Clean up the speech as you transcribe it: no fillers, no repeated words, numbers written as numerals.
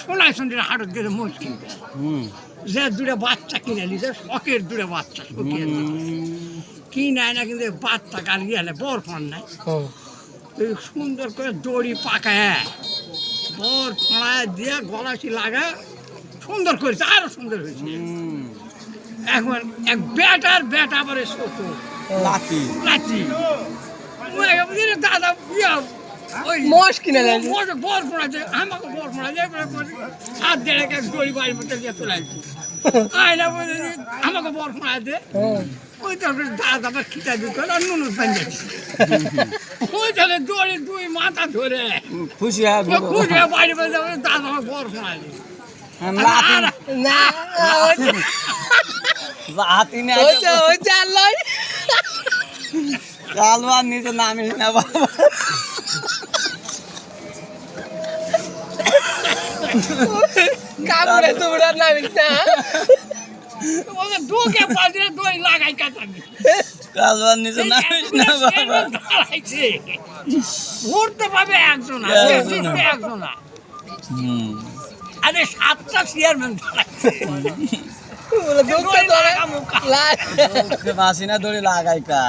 সোনায় সন্ধ্যে হাটত গেলে মোষ কিনতে যে দুটো বাচ্চা কিনে নিছে শখের দুটো বাচ্চা কিনে না কিন্তু বাচ্চা কাল গেলে বর ফোন নাই তুই সুন্দর করে দড়ি পাকায় বর ফোঁড়ায় দিয়ে গলাশি লাগা সুন্দর করেছে আরো সুন্দর হয়েছে এখন এক বেটার বেটা আবার ছোট লাতি লাচি দাদা মোষ কিনে নেন বর ফোঁড়াছে আমাকে বর ফোঁড়াছে হাত দেড়ে এক দড়ি বাড়ির মধ্যে দিয়ে চলে আসছি আয়না বলে আমাকে বর ফোঁড়াছে ওই তারপরে দাদা আবার খিচা দিত আর নুন পান যাচ্ছে ওই তাহলে দড়ি দুই মাথা ধরে খুশি খুশি বাড়ি বাড়ি যাবে দাদা আমার বর ফোঁড়াছে না হাতি না ওই চাল্লাই কালওয়ার নিচে নামিস না বাবা কামড়ে তোমরা নামিস না ওকে দুকে পাশে দই লাগাই কাটাবি কালওয়ার নিচে নামিস না বাবা ঘুরতে পাবে একজন একজন আরে 7টা চেয়ারম্যান দুঃখ ধরে বাসিনা দড়ি লাগাই কা